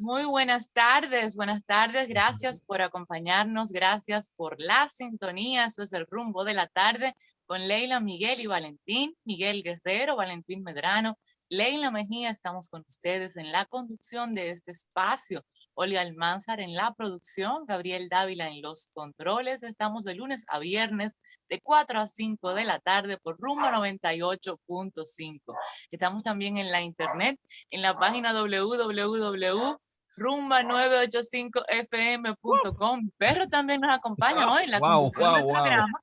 Muy buenas tardes, gracias por acompañarnos, gracias por la sintonía. Esto es el Rumbo de la Tarde con Leila, Miguel y Valentín, Miguel Guerrero, Valentín Medrano, Leila Mejía. Estamos con ustedes en la conducción de este espacio, Olga Almanzar en la producción, Gabriel Dávila en los controles. Estamos de lunes a viernes de 4 a 5 de la tarde por Rumbo 98.5. Estamos también en la internet, en la página www.rumba985fm.com. Perro también nos acompaña hoy en la conducción del programa.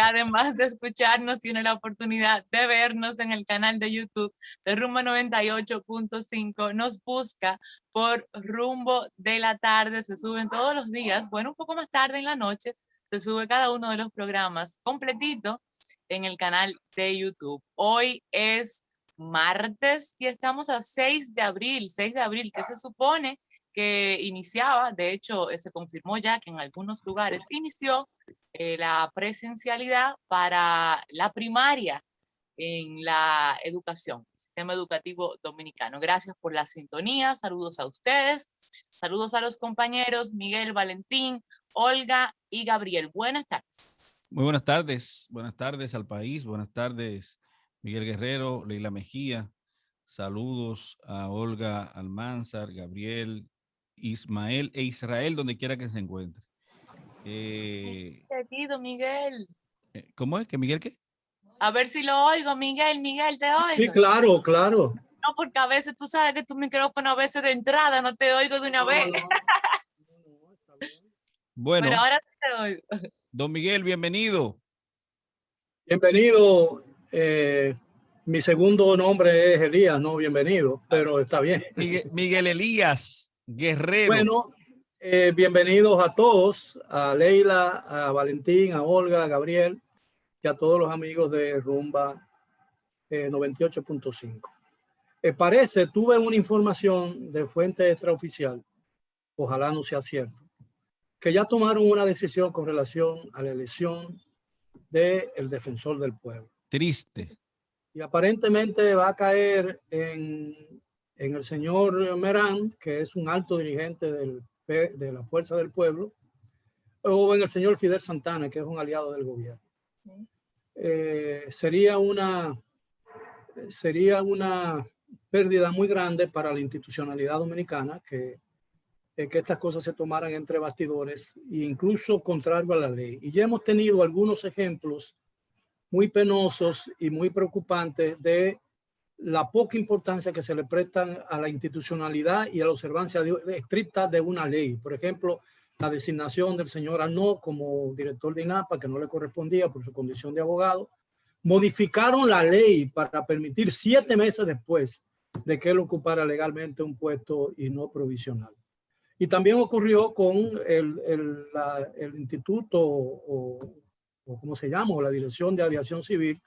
Además de escucharnos, tiene la oportunidad de vernos en el canal de YouTube de Rumbo 98.5. Nos busca por Rumbo de la Tarde. Se suben todos los días, bueno, un poco más tarde en la noche, se sube cada uno de los programas completito en el canal de YouTube. Hoy es martes y estamos a 6 de abril, que se supone que iniciaba, de hecho se confirmó ya que en algunos lugares inició la presencialidad para la primaria en la educación, sistema educativo dominicano. Gracias por la sintonía, saludos a ustedes, saludos a los compañeros Miguel, Valentín, Olga y Gabriel. Buenas tardes. Muy buenas tardes al país, buenas tardes Miguel Guerrero, Leila Mejía, saludos a Olga Almanzar, Gabriel, Ismael e Israel, donde quiera que se encuentre. Querido Miguel. ¿Cómo es? ¿Que Miguel qué? A ver si lo oigo, Miguel, te oigo. Sí, claro, claro. No, porque a veces tú sabes que tu micrófono a veces de entrada no te oigo de una vez. Bueno, pero ahora te oigo. Don Miguel, bienvenido. Bienvenido. Mi segundo nombre es Elías, no bienvenido, pero está bien. Miguel Elías Guerrero. Bueno, bienvenidos a todos, a Leila, a Valentín, a Olga, a Gabriel y a todos los amigos de Rumba 98.5. Tuve una información de fuente extraoficial, ojalá no sea cierto, que ya tomaron una decisión con relación a la elección del defensor del pueblo. Triste. Y aparentemente va a caer en el señor Merán, que es un alto dirigente de la Fuerza del Pueblo, o en el señor Fidel Santana, que es un aliado del gobierno. Sería una pérdida muy grande para la institucionalidad dominicana que estas cosas se tomaran entre bastidores e incluso contrario a la ley. Y ya hemos tenido algunos ejemplos muy penosos y muy preocupantes de la poca importancia que se le prestan a la institucionalidad y a la observancia estricta de una ley. Por ejemplo, la designación del señor Arnaud como director de INAPA, que no le correspondía por su condición de abogado. Modificaron la ley para permitir 7 meses después de que él ocupara legalmente un puesto y no provisional. Y también ocurrió con el instituto o ¿cómo se llama? O la Dirección de Aviación Civil,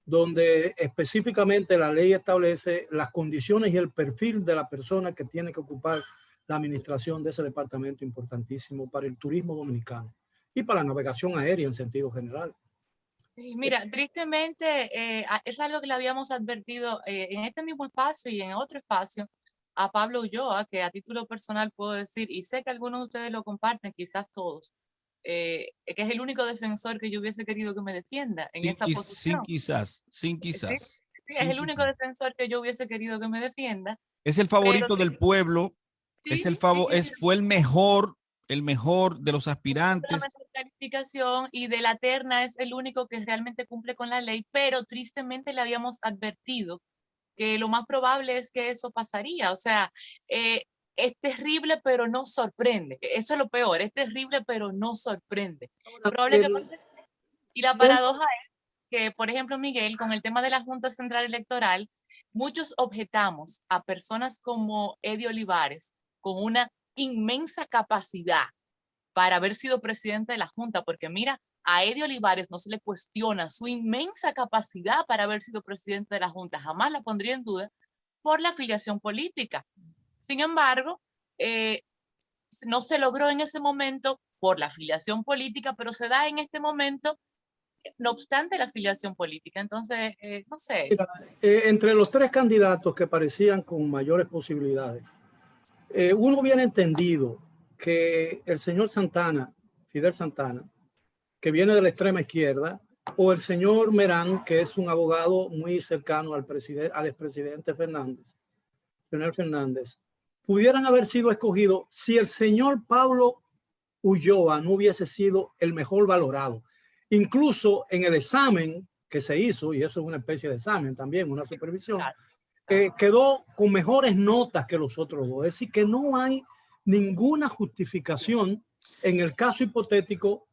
donde específicamente la ley establece las condiciones y el perfil de la persona que tiene que ocupar la administración de ese departamento importantísimo para el turismo dominicano y para la navegación aérea en sentido general. Sí, mira, tristemente es algo que le habíamos advertido en este mismo espacio y en otro espacio a Pablo Ulloa, que a título personal puedo decir, y sé que algunos de ustedes lo comparten, quizás todos, que es el único defensor que yo hubiese querido que me defienda en esa posición. Sin quizás. Sí, es el único defensor que yo hubiese querido que me defienda. Es el favorito del pueblo. Sí, fue el mejor de los aspirantes. La mejor calificación y de la terna es el único que realmente cumple con la ley, pero tristemente le habíamos advertido que lo más probable es que eso pasaría. O sea, es terrible, pero no sorprende. Eso es lo peor, es terrible, pero no sorprende. Probable que pase. Y la paradoja es que, por ejemplo, Miguel, con el tema de la Junta Central Electoral, muchos objetamos a personas como Eddie Olivares con una inmensa capacidad para haber sido presidente de la Junta, porque mira, a Eddie Olivares no se le cuestiona su inmensa capacidad para haber sido presidente de la Junta, jamás la pondría en duda por la afiliación política. Sin embargo, no se logró en ese momento por la afiliación política, pero se da en este momento no obstante la afiliación política. Entonces, no sé. Mira, entre los 3 candidatos que parecían con mayores posibilidades, uno hubiera entendido que el señor Santana, Fidel Santana, que viene de la extrema izquierda, o el señor Merán, que es un abogado muy cercano al expresidente Fernández, Leonel Fernández, pudieran haber sido escogidos si el señor Pablo Ulloa no hubiese sido el mejor valorado. Incluso en el examen que se hizo, y eso es una especie de examen también, una supervisión, quedó con mejores notas que los otros dos. Es decir, que no hay ninguna justificación en el caso hipotético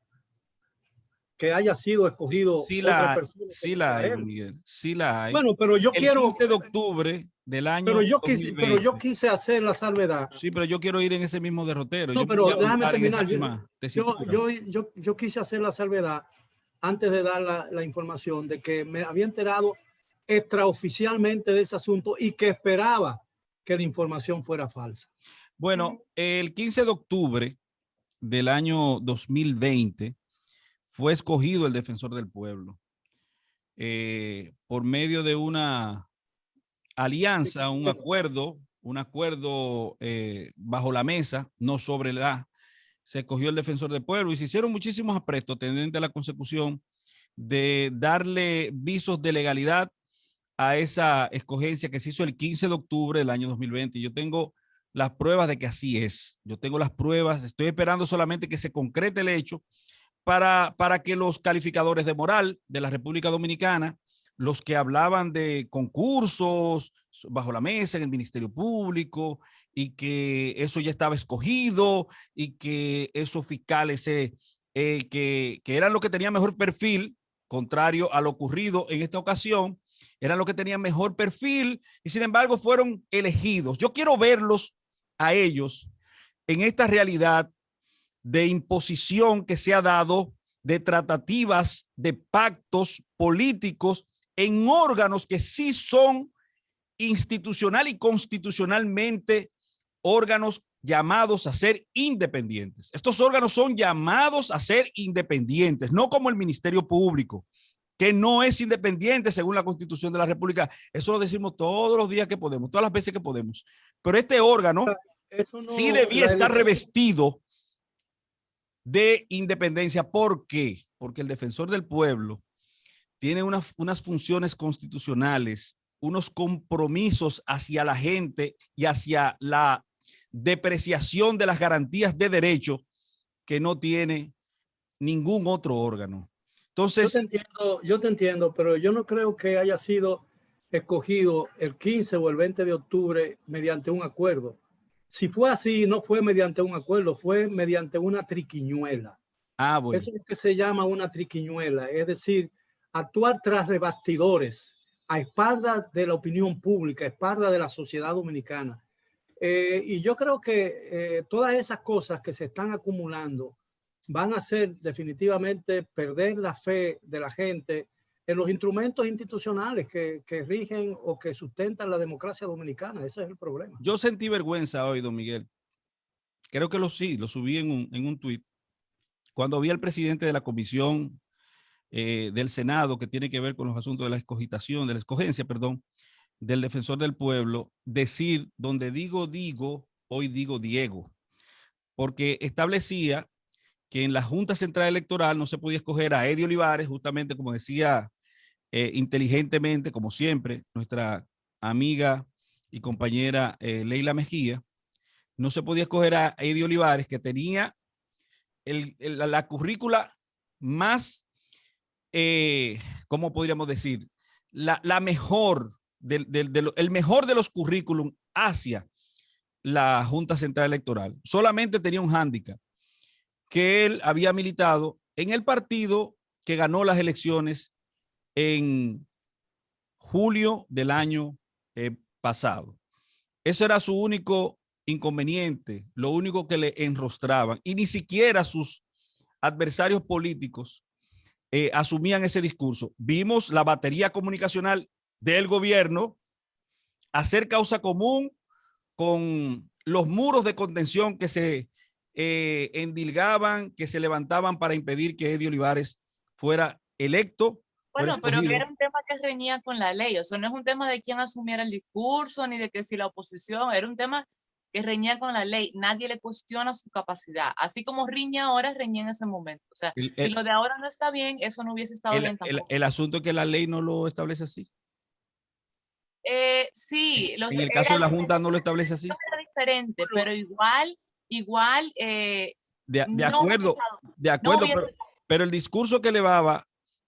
que haya sido escogido otra persona. Sí la hay, Miguel. Sí la hay. Bueno, pero yo quiero... El 15 de octubre del año pero yo 2020. quise hacer la salvedad. Sí, pero yo quiero ir en ese mismo derrotero. No, yo pero déjame terminar. Yo Yo quise hacer la salvedad antes de dar la información de que me había enterado extraoficialmente de ese asunto y que esperaba que la información fuera falsa. Bueno, el 15 de octubre del año 2020 fue escogido el defensor del pueblo por medio de una alianza, un acuerdo bajo la mesa, no sobre se escogió el defensor del pueblo y se hicieron muchísimos aprestos tendentes a la consecución de darle visos de legalidad a esa escogencia que se hizo el 15 de octubre del año 2020. Yo tengo las pruebas de que así es. Yo tengo las pruebas. Estoy esperando solamente que se concrete el hecho para que los calificadores de moral de la República Dominicana, los que hablaban de concursos bajo la mesa en el Ministerio Público y que eso ya estaba escogido y que esos fiscales que eran los que tenían mejor perfil, contrario a lo ocurrido en esta ocasión, eran los que tenían mejor perfil y sin embargo fueron elegidos. Yo quiero verlos a ellos en esta realidad de imposición que se ha dado, de tratativas, de pactos políticos en órganos que sí son institucional y constitucionalmente órganos llamados a ser independientes. Estos órganos son llamados a ser independientes, no como el Ministerio Público, que no es independiente según la Constitución de la República. Eso lo decimos todos los días que podemos, todas las veces que podemos. Pero este órgano sí debía estar revestido de independencia. ¿Por qué? Porque el defensor del pueblo tiene unas funciones constitucionales, unos compromisos hacia la gente y hacia la depreciación de las garantías de derecho que no tiene ningún otro órgano. Entonces, yo te entiendo, pero yo no creo que haya sido escogido el 15 o el 20 de octubre mediante un acuerdo. Si fue así, no fue mediante un acuerdo, fue mediante una triquiñuela. Bueno. Eso es lo que se llama una triquiñuela, es decir, actuar tras de bastidores, a espaldas de la opinión pública, a espaldas de la sociedad dominicana. Y yo creo que todas esas cosas que se están acumulando van a hacer definitivamente perder la fe de la gente en los instrumentos institucionales que rigen o que sustentan la democracia dominicana. Ese es el problema. Yo sentí vergüenza hoy, don Miguel. Creo que lo subí en un tuit. Cuando vi al presidente de la comisión del Senado que tiene que ver con los asuntos de la escogencia, del defensor del pueblo, decir, donde digo, hoy digo Diego, porque establecía que en la Junta Central Electoral no se podía escoger a Eddie Olivares, justamente como decía inteligentemente, como siempre, nuestra amiga y compañera Leila Mejía, no se podía escoger a Eddie Olivares, que tenía la currícula más, ¿cómo podríamos decir? La mejor, el mejor de los currículum hacia la Junta Central Electoral. Solamente tenía un hándicap, que él había militado en el partido que ganó las elecciones en julio del año pasado. Eso era su único inconveniente, lo único que le enrostraban, y ni siquiera sus adversarios políticos asumían ese discurso. Vimos la batería comunicacional del gobierno hacer causa común con los muros de contención que se endilgaban, que se levantaban para impedir que Eddie Olivares fuera electo. Bueno, pero era un tema que reñía con la ley, o sea, no es un tema de quién asumiera el discurso, ni de que si la oposición, era un tema que reñía con la ley. Nadie le cuestiona su capacidad. Así como riña ahora, reñía en ese momento. O sea, si lo de ahora no está bien, eso no hubiese estado bien tampoco. El asunto es que la ley no lo establece así. Sí. En el caso de la Junta no lo establece así. Era diferente, pero igual. De acuerdo, pero el discurso que elevaba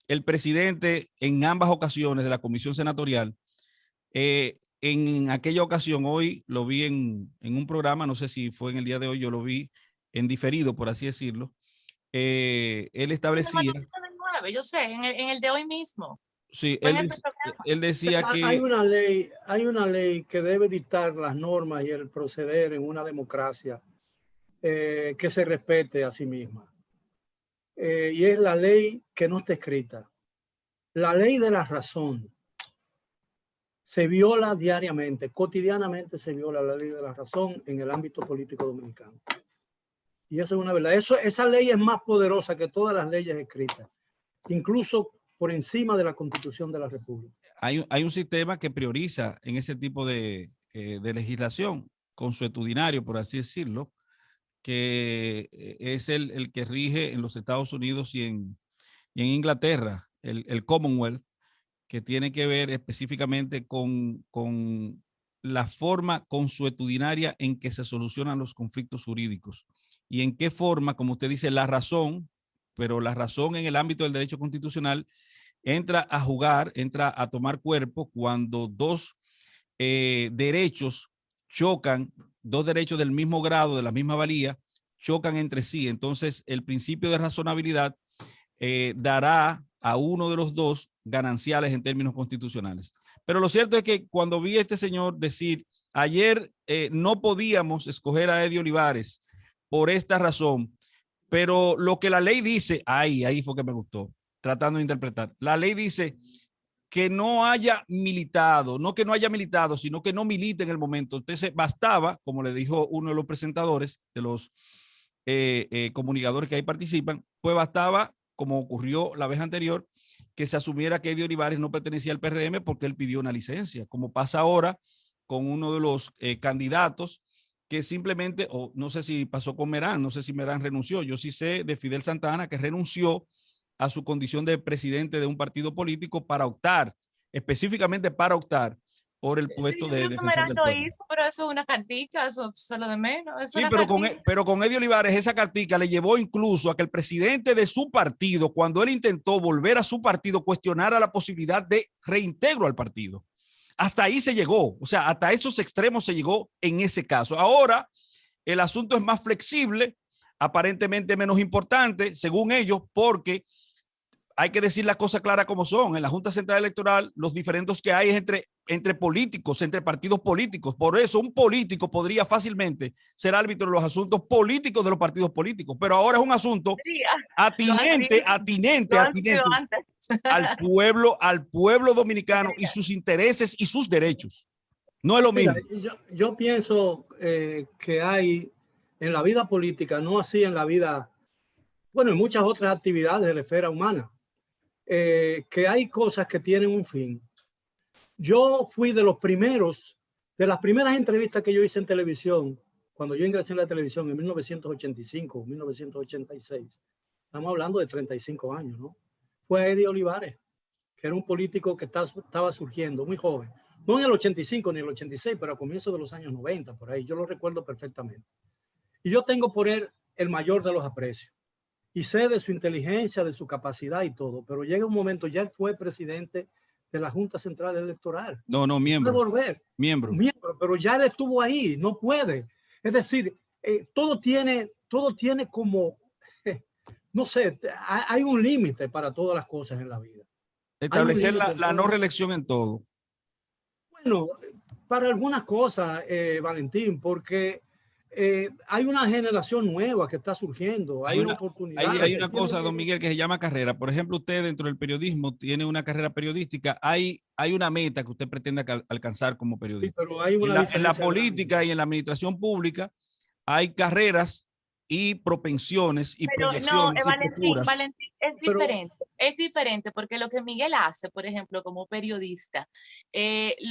el presidente en ambas ocasiones de la Comisión Senatorial, en aquella ocasión, hoy lo vi en un programa, no sé si fue en el día de hoy, yo lo vi en diferido, por así decirlo. Él establecía... Yo sé, en el de hoy mismo. Sí, él decía que... Hay una ley que debe dictar las normas y el proceder en una democracia que se respete a sí misma. Y es la ley que no está escrita. La ley de la razón se viola diariamente, cotidianamente se viola la ley de la razón en el ámbito político dominicano. Y eso es una verdad. Esa ley es más poderosa que todas las leyes escritas, incluso por encima de la Constitución de la República. Hay un sistema que prioriza en ese tipo de legislación consuetudinario, por así decirlo, que es el que rige en los Estados Unidos y en Inglaterra, el Commonwealth, que tiene que ver específicamente con la forma consuetudinaria en que se solucionan los conflictos jurídicos y en qué forma, como usted dice, la razón, pero la razón en el ámbito del derecho constitucional entra a jugar, entra a tomar cuerpo cuando dos derechos chocan, dos derechos del mismo grado, de la misma valía, chocan entre sí. Entonces, el principio de razonabilidad dará a uno de los dos gananciales en términos constitucionales. Pero lo cierto es que cuando vi a este señor decir, ayer no podíamos escoger a Eddie Olivares por esta razón, pero lo que la ley dice, ahí fue que me gustó, tratando de interpretar. La ley dice que no haya militado, no que no haya militado, sino que no milite en el momento. Entonces bastaba, como le dijo uno de los presentadores, de los comunicadores que ahí participan, pues bastaba, como ocurrió la vez anterior, que se asumiera que Eddie Olivares no pertenecía al PRM porque él pidió una licencia, como pasa ahora con uno de los candidatos que simplemente, o no sé si pasó con Merán, no sé si Merán renunció, yo sí sé de Fidel Santana que renunció a su condición de presidente de un partido político para optar, específicamente para optar por el puesto de defensor del pueblo. Hizo, pero eso es una cartica, eso es lo de menos. Sí, pero con Eddie Olivares esa cartica le llevó incluso a que el presidente de su partido, cuando él intentó volver a su partido, cuestionara la posibilidad de reintegro al partido. Hasta ahí se llegó, o sea, hasta esos extremos se llegó en ese caso. Ahora el asunto es más flexible, aparentemente menos importante, según ellos, porque hay que decir las cosas claras como son. En la Junta Central Electoral, los diferendos que hay es entre políticos, entre partidos políticos. Por eso un político podría fácilmente ser árbitro de los asuntos políticos de los partidos políticos. Pero ahora es un asunto atinente al pueblo dominicano y sus intereses y sus derechos. No es lo mismo. Yo pienso que hay en la vida política, no así en la vida, bueno, en muchas otras actividades de la esfera humana, que hay cosas que tienen un fin. Yo fui de las primeras entrevistas que yo hice en televisión, cuando yo ingresé en la televisión en 1985, 1986. Estamos hablando de 35 años, ¿no? Fue Eddie Olivares, que era un político que estaba surgiendo, muy joven. No en el 85 ni el 86, pero a comienzos de los años 90, por ahí. Yo lo recuerdo perfectamente. Y yo tengo por él el mayor de los aprecios. Y sé de su inteligencia, de su capacidad y todo, pero llega un momento, ya él fue presidente de la Junta Central Electoral. No, miembro. Puede volver. Miembro, pero ya él estuvo ahí, no puede. Es decir, todo tiene como, no sé, hay un límite para todas las cosas en la vida. Establecer la no reelección en todo. Bueno, para algunas cosas, Valentín, porque hay una generación nueva que está surgiendo, hay una oportunidad. Hay una cosa, don Miguel, que se llama carrera. Por ejemplo, usted dentro del periodismo tiene una carrera periodística. Hay una meta que usted pretende alcanzar como periodista. Sí, pero hay una en la política grande. Y en la administración pública hay carreras y propensiones y proyecciones. No, Valentín, es diferente. Es diferente porque lo que Miguel hace, por ejemplo, como periodista,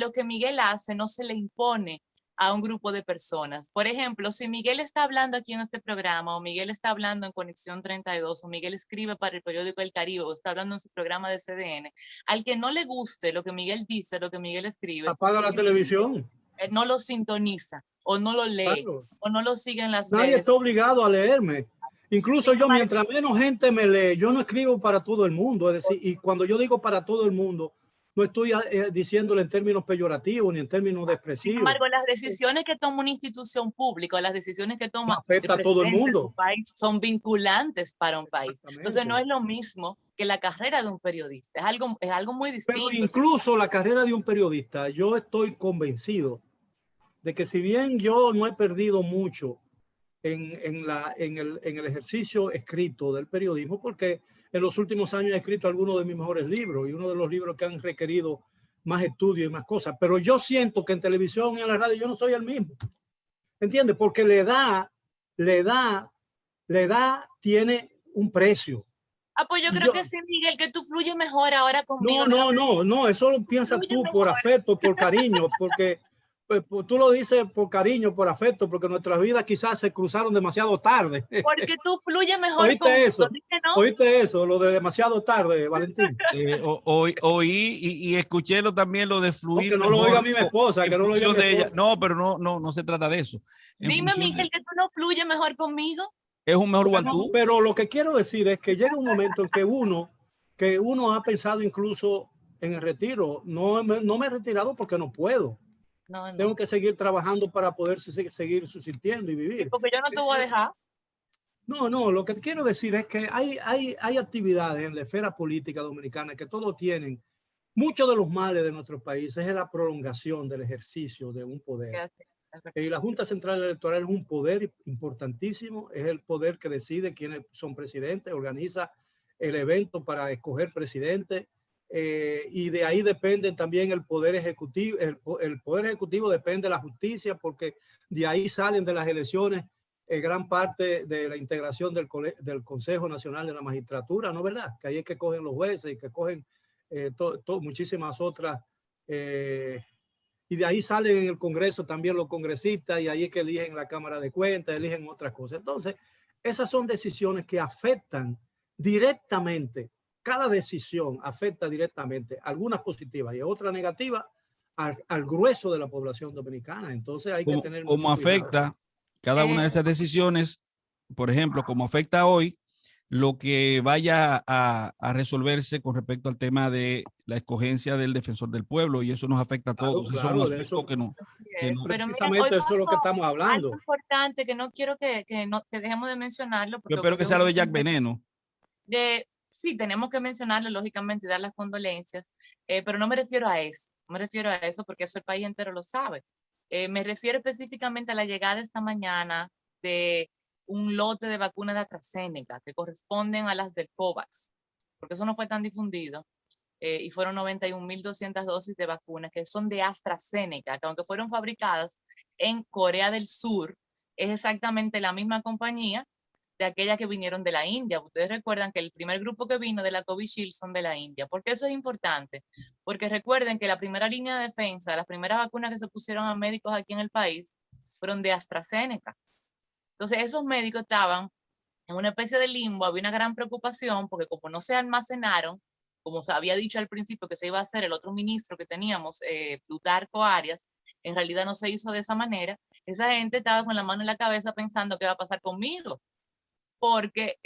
lo que Miguel hace no se le impone a un grupo de personas. Por ejemplo, si Miguel está hablando aquí en este programa, o Miguel está hablando en Conexión 32, o Miguel escribe para el periódico El Caribe, o está hablando en su programa de CDN, al que no le guste lo que Miguel dice, lo que Miguel escribe, apaga la televisión. no lo sintoniza, o no lo lee, Claro. o no lo sigue en las Nadie redes. está obligado a leerme. Incluso Sin yo, embargo, mientras menos gente me lee, yo no escribo para todo el mundo. Es decir, y cuando yo digo para todo el mundo, no estoy diciéndolo en términos peyorativos ni en términos sin depresivos. embargo, las decisiones que toma una institución pública, o las decisiones que toma Afecta el a todo el presidente de mundo. un país, son vinculantes para un país. Entonces, no Exactamente. es lo mismo que la carrera de un periodista. Es algo muy Pero distinto. incluso la carrera de un periodista, yo estoy convencido de que si bien yo no he perdido mucho en el ejercicio escrito del periodismo, porque en los últimos años he escrito algunos de mis mejores libros y uno de los libros que han requerido más estudio y más cosas, pero yo siento que en televisión y en la radio yo no soy el mismo, ¿entiendes? Porque la edad tiene un precio. Ah, pues yo creo que sí, Miguel, que tú fluyes mejor ahora conmigo. No, eso lo piensas Fluye tú mejor. por afecto, por cariño, porque pues, tú lo dices por cariño, por afecto, porque nuestras vidas quizás se cruzaron demasiado tarde. Porque tú fluyes mejor conmigo. ¿Oíste eso? ¿Dije no? ¿Oíste eso? Lo de demasiado tarde, Valentín. Oí y escuché también lo de fluir Que no lo mejor oiga mi esposa, en que no lo oiga función mi de ella. esposa. No, pero no se trata de eso. En Dime, función Miguel, que tú no fluyes mejor conmigo. es un mejor Bueno, guantú. pero lo que quiero decir es que llega un momento en que uno ha pensado incluso en el retiro. No me he retirado porque no puedo. No. Tengo que seguir trabajando para poder seguir subsistiendo y Sí, vivir. porque yo no te voy a dejar. No, lo que quiero decir es que hay actividades en la esfera política dominicana que todos tienen. Muchos de los males de nuestro país es la prolongación del ejercicio de un poder. Y la Junta Central Electoral es un poder importantísimo, es el poder que decide quiénes son presidentes, organiza el evento para escoger presidente, y de ahí depende también el poder ejecutivo. El poder ejecutivo depende de la justicia, porque de ahí salen de las elecciones gran parte de la integración del Consejo Nacional de la Magistratura, ¿no es verdad? Que ahí es que cogen los jueces y que cogen muchísimas otras, y de ahí salen en el Congreso también los congresistas, y ahí es que eligen la Cámara de Cuentas, eligen otras cosas. Entonces, esas son decisiones que afectan directamente, cada decisión afecta directamente, algunas positivas y otras negativas, al grueso de la población dominicana. Entonces hay que tener mucho como cuidado. afecta cada una de esas decisiones, por ejemplo, como afecta hoy lo que vaya a resolverse con respecto al tema de la escogencia del defensor del pueblo, y eso nos afecta a todos. Claro, eso es un aspecto que no. Pero precisamente mira, hoy eso es lo que estamos hablando. algo importante que no quiero que dejemos de mencionarlo. Yo espero que sea lo de Jack Veneno. Sí, tenemos que mencionarlo, lógicamente, y dar las condolencias, pero no me refiero a eso. No me refiero a eso porque eso el país entero lo sabe. Me refiero específicamente a la llegada esta mañana de un lote de vacunas de AstraZeneca que corresponden a las del COVAX, porque eso no fue tan difundido, y fueron 91.200 dosis de vacunas que son de AstraZeneca, que aunque fueron fabricadas en Corea del Sur, es exactamente la misma compañía de aquellas que vinieron de la India. Ustedes recuerdan que el primer grupo que vino de la Covishield son de la India. ¿Por qué eso es importante? Porque recuerden que la primera línea de defensa, las primeras vacunas que se pusieron a médicos aquí en el país, fueron de AstraZeneca. Entonces esos médicos estaban en una especie de limbo, había una gran preocupación porque como no se almacenaron, como se había dicho al principio que se iba a hacer el otro ministro que teníamos, Plutarco Arias, en realidad no se hizo de esa manera. Esa gente estaba con la mano en la cabeza pensando qué va a pasar conmigo, porque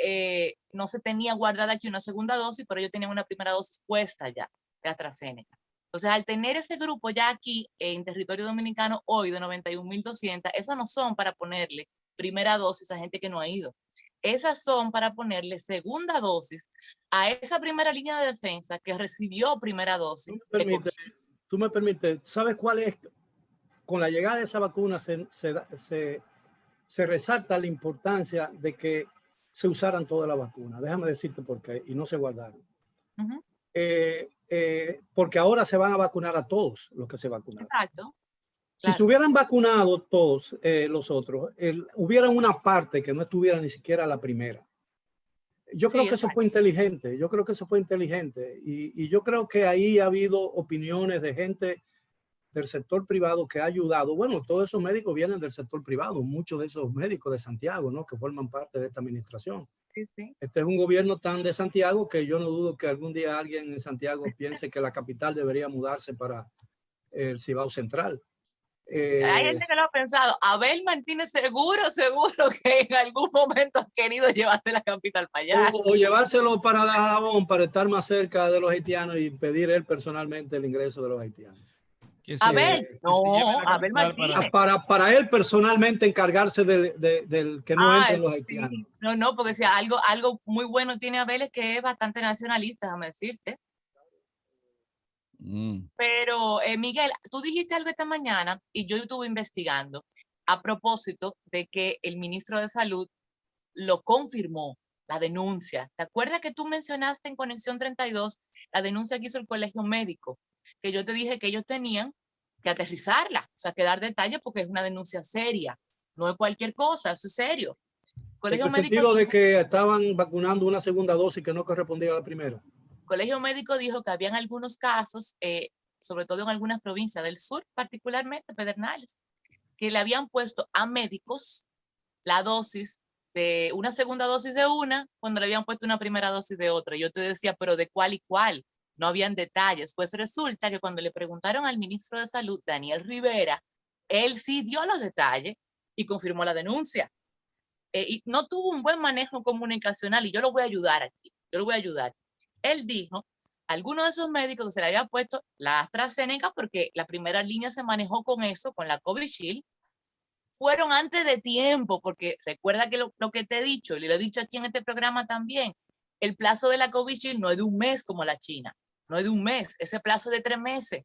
no se tenía guardada aquí una segunda dosis, pero ellos tenían una primera dosis puesta ya de AstraZeneca. Entonces, al tener ese grupo ya aquí en territorio dominicano hoy de 91.200, esas no son para ponerle primera dosis a gente que no ha ido. Esas son para ponerle segunda dosis a esa primera línea de defensa que recibió primera dosis. Tú me permites, ¿sabes cuál es? Con la llegada de esa vacuna se resalta la importancia de que se usaran todas las vacunas. Déjame decirte por qué, y no se guardaron. Porque ahora se van a vacunar a todos los que se vacunaron. Exacto. Claro. Si se hubieran vacunado todos los otros, hubiera una parte que no estuviera ni siquiera la primera. Yo creo que eso fue inteligente. Y yo creo que ahí ha habido opiniones de gente del sector privado que ha ayudado. Bueno, todos esos médicos vienen del sector privado, muchos de esos médicos de Santiago, ¿no? Que forman parte de esta administración. Sí, sí. Este es un gobierno tan de Santiago que yo no dudo que algún día alguien en Santiago piense que la capital debería mudarse para el Cibao Central. Hay gente que lo ha pensado. Abel Martínez seguro que en algún momento ha querido llevarte la capital para allá. O llevárselo para Dajabón para estar más cerca de los haitianos y pedir él personalmente el ingreso de los haitianos. Abel, no, Abel Martínez. Para él personalmente encargarse del que no entren los haitianos. Sí. No, porque si algo muy bueno tiene Abel es que es bastante nacionalista, déjame decirte. Pero, Miguel, tú dijiste algo esta mañana y yo estuve investigando a propósito de que el ministro de Salud lo confirmó, la denuncia. ¿Te acuerdas que tú mencionaste en Conexión 32 la denuncia que hizo el Colegio Médico? Que yo te dije que ellos tenían que aterrizarla, o sea, que dar detalles porque es una denuncia seria, no es cualquier cosa, eso es serio. Colegio Médico, sentido de que estaban vacunando una segunda dosis que no correspondía a la primera. Colegio Médico dijo que habían algunos casos, sobre todo en algunas provincias del sur, particularmente Pedernales, que le habían puesto a médicos la dosis de una segunda dosis de una cuando le habían puesto una primera dosis de otra. Yo te decía, pero ¿de cuál y cuál? No habían detalles. Pues resulta que cuando le preguntaron al ministro de Salud, Daniel Rivera, él sí dio los detalles y confirmó la denuncia. Y no tuvo un buen manejo comunicacional y yo lo voy a ayudar aquí. Yo lo voy a ayudar. Él dijo, algunos de esos médicos que se le había puesto la AstraZeneca, porque la primera línea se manejó con eso, con la Covishield, fueron antes de tiempo, porque recuerda que lo que te he dicho, y lo he dicho aquí en este programa también, el plazo de la Covishield no es de un mes como la China, no es de un mes, ese plazo de 3 meses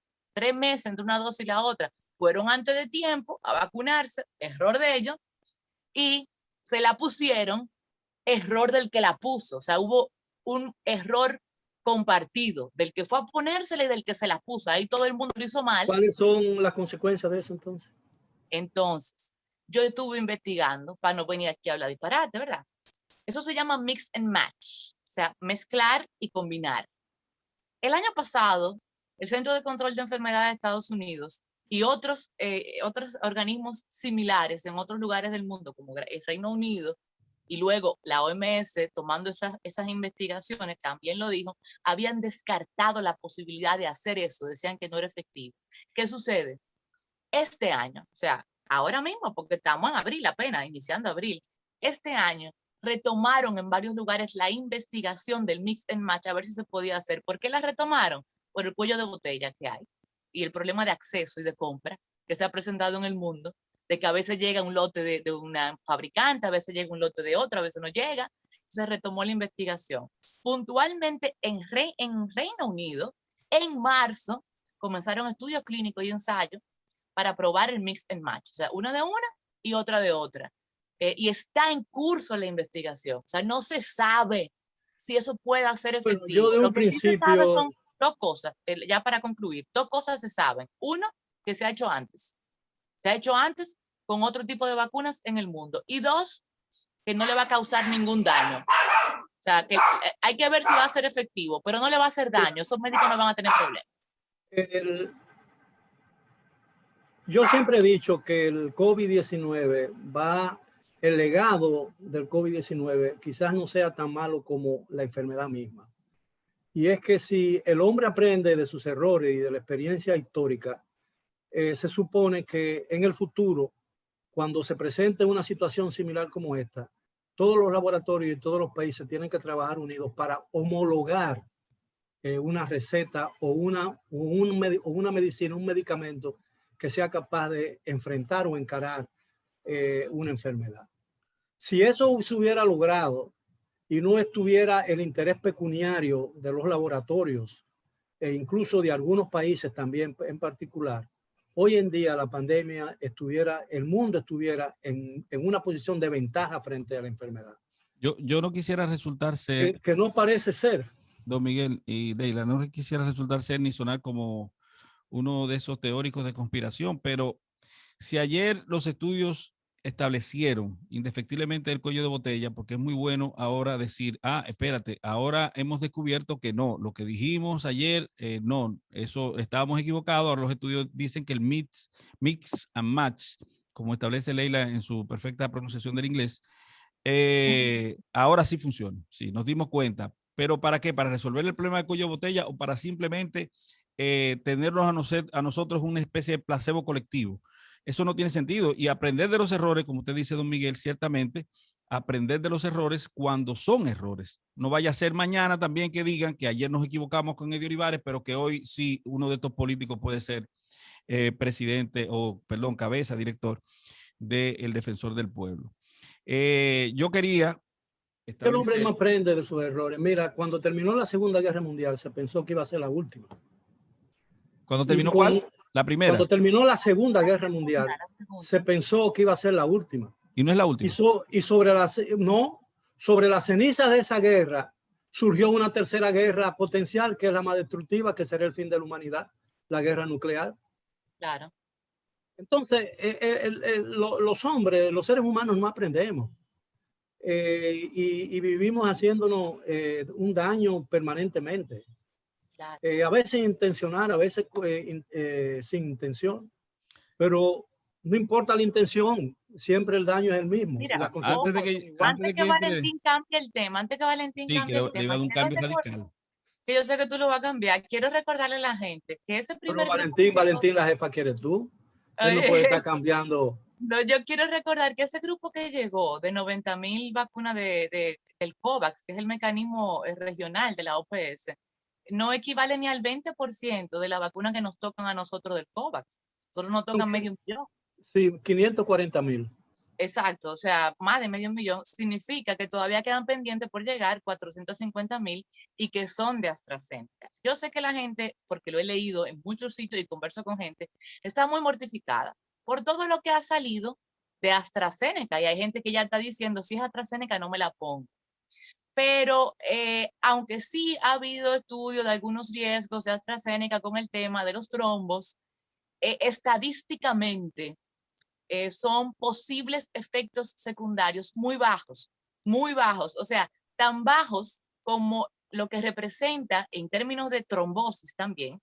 entre una dosis y la otra. Fueron antes de tiempo a vacunarse, error de ellos, y se la pusieron, error del que la puso, o sea, hubo un error compartido, del que fue a ponérsela y del que se la puso, ahí todo el mundo lo hizo mal. ¿Cuáles son las consecuencias de eso entonces? Entonces, yo estuve investigando para no venir aquí a hablar disparate, ¿verdad? Eso se llama mix and match, o sea, mezclar y combinar. El año pasado, el Centro de Control de Enfermedades de Estados Unidos y otros organismos similares en otros lugares del mundo, como el Reino Unido, y luego la OMS, tomando esas investigaciones, también lo dijo, habían descartado la posibilidad de hacer eso, decían que no era efectivo. ¿Qué sucede? Este año, o sea, ahora mismo, porque estamos en abril apenas, iniciando abril, este año retomaron en varios lugares la investigación del mix and match a ver si se podía hacer. ¿Por qué la retomaron? Por el cuello de botella que hay y el problema de acceso y de compra que se ha presentado en el mundo, de que a veces llega un lote de una fabricante, a veces llega un lote de otra, a veces no llega. Se retomó la investigación. Puntualmente en Reino Unido, en marzo, comenzaron estudios clínicos y ensayos para probar el mix and match, o sea, una de una y otra de otra. Y está en curso la investigación, o sea, no se sabe si eso puede ser efectivo. Bueno, yo de un principio... Sí se sabe son 2 cosas, ya para concluir, 2 cosas se saben. Uno, que se ha hecho antes. Se ha hecho antes con otro tipo de vacunas en el mundo. Y 2, que no le va a causar ningún daño. O sea, que hay que ver si va a ser efectivo, pero no le va a hacer daño. Esos médicos no van a tener problemas. Yo siempre he dicho que el COVID-19 el legado del COVID-19 quizás no sea tan malo como la enfermedad misma. Y es que si el hombre aprende de sus errores y de la experiencia histórica, se supone que en el futuro, cuando se presente una situación similar como esta, todos los laboratorios y todos los países tienen que trabajar unidos para homologar una receta o una medicina, un medicamento que sea capaz de enfrentar o encarar una enfermedad. Si eso se hubiera logrado y no estuviera el interés pecuniario de los laboratorios e incluso de algunos países también en particular, hoy en día la pandemia el mundo estuviera en una posición de ventaja frente a la enfermedad. Yo no quisiera resultar ser... Que no parece ser. Don Miguel y Leila, no quisiera resultar ser ni sonar como uno de esos teóricos de conspiración, pero si ayer los estudios establecieron indefectiblemente el cuello de botella, porque es muy bueno ahora decir, espérate, ahora hemos descubierto que no, lo que dijimos ayer, no, eso estábamos equivocados. Ahora los estudios dicen que el mix and match, como establece Leila en su perfecta pronunciación del inglés, ahora sí funciona. Sí, nos dimos cuenta. ¿Pero para qué? ¿Para resolver el problema del cuello de botella o para simplemente tenernos a nosotros una especie de placebo colectivo? Eso no tiene sentido. Y aprender de los errores, como usted dice, don Miguel, ciertamente, aprender de los errores cuando son errores. No vaya a ser mañana también que digan que ayer nos equivocamos con Eddie Olivares, pero que hoy sí uno de estos políticos puede ser presidente o, perdón, cabeza, director del Defensor del Pueblo. Yo quería... El hombre no aprende de sus errores. Mira, cuando terminó la Segunda Guerra Mundial, se pensó que iba a ser la última. ¿Cuándo terminó cuál? La primera. Cuando terminó la Segunda Guerra Mundial, se pensó que iba a ser la última. Y no es la última. Y sobre las cenizas de esa guerra surgió una tercera guerra potencial, que es la más destructiva, que será el fin de la humanidad, la guerra nuclear. Claro. Entonces, los hombres, los seres humanos no aprendemos. Y vivimos haciéndonos un daño permanentemente. Claro. A veces intencional, a veces sin intención, pero no importa la intención, siempre el daño es el mismo. Mira, antes que Valentín cambie el tema, un cambio radical. Que yo sé que tú lo vas a cambiar, quiero recordarle a la gente que ese primer... Pero Valentín, la jefa quieres tú. Él no puede estar cambiando. No, yo quiero recordar que ese grupo que llegó de 90,000 vacunas del COVAX, que es el mecanismo regional de la OPS, no equivale ni al 20% de la vacuna que nos tocan a nosotros del COVAX. Nosotros nos tocan medio millón. Sí, 540,000. Exacto, o sea, más de medio millón. Significa que todavía quedan pendientes por llegar 450,000 y que son de AstraZeneca. Yo sé que la gente, porque lo he leído en muchos sitios y converso con gente, está muy mortificada por todo lo que ha salido de AstraZeneca. Y hay gente que ya está diciendo, si es AstraZeneca no me la pongo. Pero aunque sí ha habido estudios de algunos riesgos de AstraZeneca con el tema de los trombos, estadísticamente son posibles efectos secundarios muy bajos, o sea, tan bajos como lo que representa en términos de trombosis también,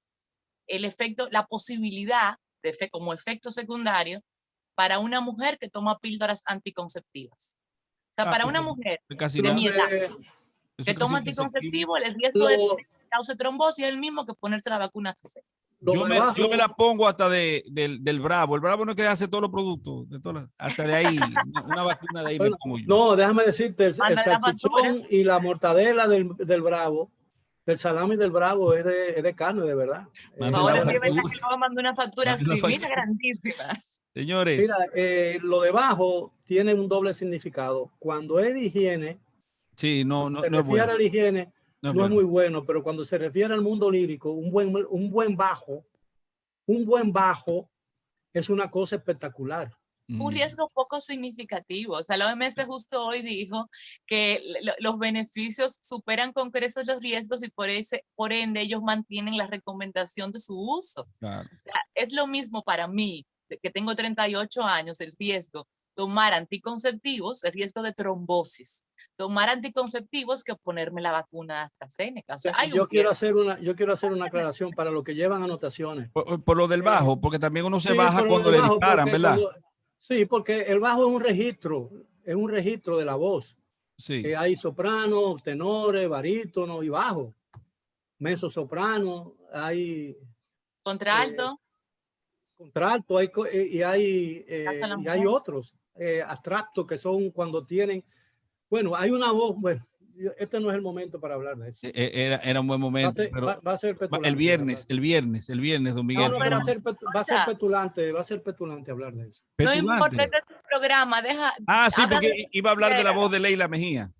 el efecto, la posibilidad de como efecto secundario para una mujer que toma píldoras anticonceptivas. O sea, para una mujer de mi edad que toma anticonceptivo, el riesgo de que cause trombosis es el mismo que ponerse la vacuna AstraZeneca. Yo me la pongo hasta del Bravo. El Bravo no es que hace todos los productos, hasta de ahí, una vacuna de ahí me pongo yo. No, déjame decirte, el salchichón y la mortadela del Bravo, el salami del Bravo es de carne, de verdad. Ahora sí, verdad que no mandó una factura así, mira, grandísima. Señores. Mira, lo de bajo tiene un doble significado. Cuando es de higiene, sí, no se refiere a la higiene, no es muy bueno, pero cuando se refiere al mundo lírico, un buen bajo es una cosa espectacular. Un riesgo poco significativo. O sea, la OMS justo hoy dijo que los beneficios superan con creces los riesgos y por ende ellos mantienen la recomendación de su uso. Claro. O sea, es lo mismo para mí, que tengo 38 años, el riesgo tomar anticonceptivos, el riesgo de trombosis, tomar anticonceptivos que ponerme la vacuna AstraZeneca. O sea, yo quiero hacer una aclaración para los que llevan anotaciones. Por lo del bajo, porque también uno se baja cuando le disparan, ¿verdad? Sí, porque el bajo es un registro de la voz. Sí. Hay soprano, tenores, barítono y bajo. Mezzo soprano, hay contralto. Contralto, y hay otros abstractos que son cuando tienen, bueno, hay una voz, bueno, este no es el momento para hablar de eso. Era un buen momento. Va a ser petulante. El viernes, don Miguel. No, va a ser petulante hablar de eso. ¿Petulante? No importa este programa, deja. Sí, porque iba a hablar de la voz de Leila Mejía.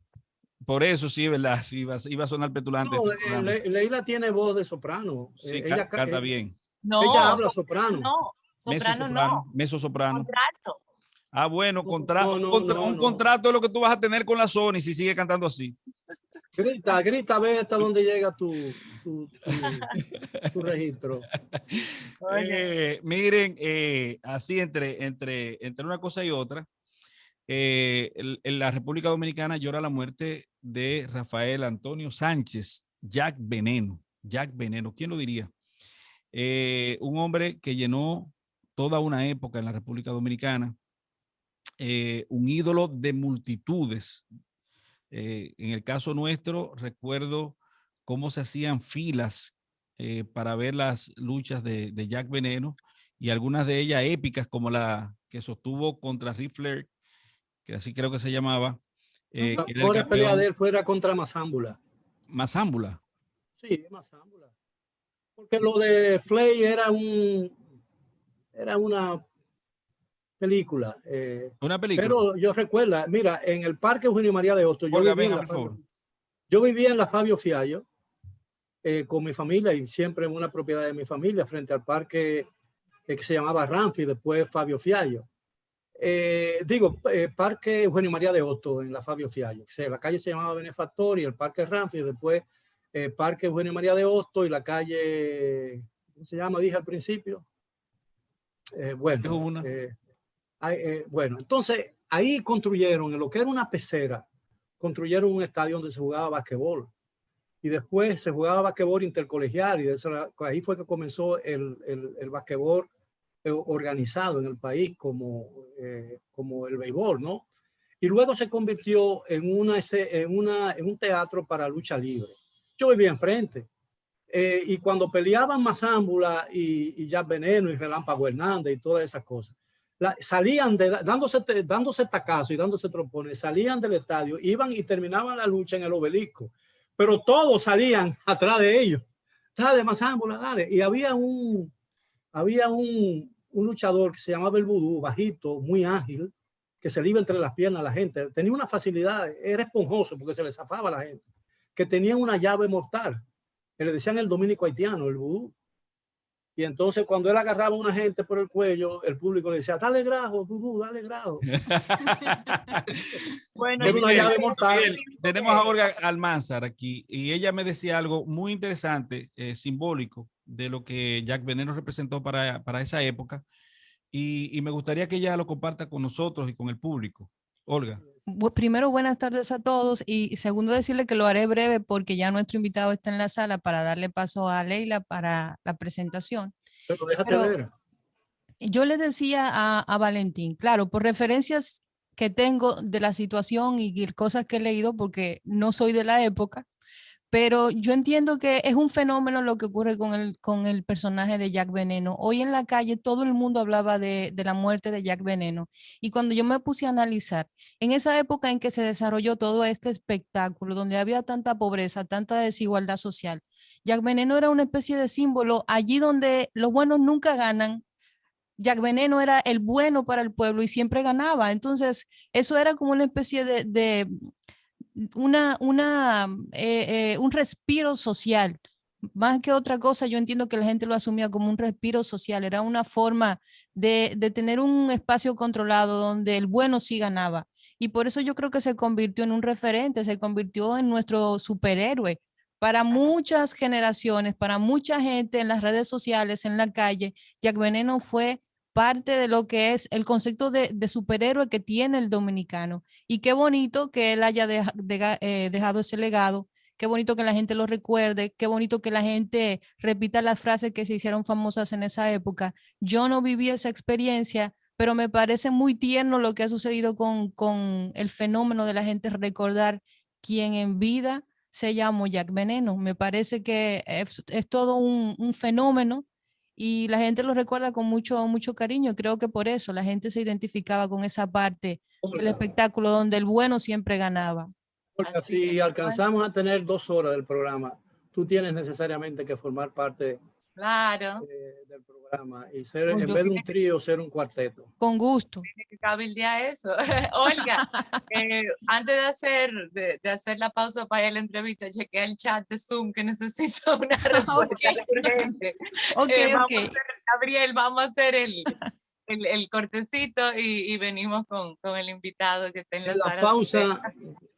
Por eso sí, ¿verdad? Sí, iba a sonar petulante. No, Leila tiene voz de soprano. Sí, ella canta bien. No, ella habla soprano. No, soprano no. Mezzo soprano. Contrato. Bueno, un contrato es lo que tú vas a tener con la Sony si sigue cantando así. Grita, ve hasta dónde llega tu registro. Miren, así entre una cosa y otra, en la República Dominicana llora la muerte de Rafael Antonio Sánchez, Jack Veneno. Jack Veneno, ¿quién lo diría? Un hombre que llenó toda una época en la República Dominicana, un ídolo de multitudes. En el caso nuestro, recuerdo cómo se hacían filas para ver las luchas de Jack Veneno, y algunas de ellas épicas, como la que sostuvo contra Ric Flair, que así creo que se llamaba. La mejor pelea de él fuera contra Mazámbula. Mazámbula. Sí, Mazámbula. Porque lo de Flair era una película. Una película. Pero yo recuerdo, mira, en el Parque Eugenio María de Hostos, yo vivía en la Fabio Fiallo con mi familia, y siempre en una propiedad de mi familia, frente al parque que se llamaba Ramfi, después Fabio Fiallo. Parque Eugenio María de Hostos en la Fabio Fiallo. O sea, la calle se llamaba Benefactor y el Parque Ramfi, después Parque Eugenio María de Hostos y la calle, ¿cómo se llama? Dije al principio. Bueno, entonces ahí construyeron, en lo que era una pecera, construyeron un estadio donde se jugaba basquetbol. Y después se jugaba basquetbol intercolegial, y de eso, ahí fue que comenzó el basquetbol organizado en el país como el béisbol, ¿no? Y luego se convirtió en un teatro para lucha libre. Yo vivía enfrente. Y cuando peleaban Mazámbula y Jack Veneno y Relámpago Hernández y todas esas cosas, salían dándose tacazos y dándose trompones, salían del estadio, iban y terminaban la lucha en el Obelisco, pero todos salían atrás de ellos. Dale, Mazámbula, dale. Y había un luchador que se llamaba el Vudú, bajito, muy ágil, que se le iba entre las piernas a la gente. Tenía una facilidad, era esponjoso porque se le zafaba a la gente, que tenía una llave mortal, que le decían el dominico haitiano, el Vudú. Y entonces cuando él agarraba a una gente por el cuello, el público le decía, dale grajo, Vudú, dale grajo. Bueno, una llave mortal. Tenemos a Olga Almanzar aquí, y ella me decía algo muy interesante, simbólico, de lo que Jack Veneno representó para esa época, y me gustaría que ella lo comparta con nosotros y con el público. Olga. Primero, buenas tardes a todos, y segundo, decirle que lo haré breve porque ya nuestro invitado está en la sala para darle paso a Leila para la presentación. Pero déjate ver. Yo le decía a Valentín, claro, por referencias que tengo de la situación y cosas que he leído, porque no soy de la época, pero yo entiendo que es un fenómeno lo que ocurre con el personaje de Jack Veneno. Hoy en la calle todo el mundo hablaba de la muerte de Jack Veneno, y cuando yo me puse a analizar, en esa época en que se desarrolló todo este espectáculo, donde había tanta pobreza, tanta desigualdad social, Jack Veneno era una especie de símbolo. Allí donde los buenos nunca ganan, Jack Veneno era el bueno para el pueblo y siempre ganaba. Entonces, eso era como una especie de un respiro social. Más que otra cosa, yo entiendo que la gente lo asumía como un respiro social. Era una forma de tener un espacio controlado donde el bueno sí ganaba. Y por eso yo creo que se convirtió en un referente, se convirtió en nuestro superhéroe. Para muchas generaciones, para mucha gente en las redes sociales, en la calle, Jack Veneno fue parte de lo que es el concepto de superhéroe que tiene el dominicano. Y qué bonito que él haya dejado ese legado, qué bonito que la gente lo recuerde, qué bonito que la gente repita las frases que se hicieron famosas en esa época. Yo no viví esa experiencia, pero me parece muy tierno lo que ha sucedido con el fenómeno de la gente recordar quién en vida se llamó Jack Veneno. Me parece que es todo un fenómeno, y la gente lo recuerda con mucho, mucho cariño. Creo que por eso la gente se identificaba con esa parte del espectáculo donde el bueno siempre ganaba. Porque si alcanzamos a tener 2 horas del programa, tú tienes necesariamente que formar parte del programa y ser, en vez de un trío, ser un cuarteto. Con gusto. Cabildea eso. Olga, antes de hacer la pausa para la entrevista, chequea el chat de Zoom, que necesito una respuesta urgente. Gabriel, vamos a hacer el cortecito y venimos con el invitado que está en la pausa.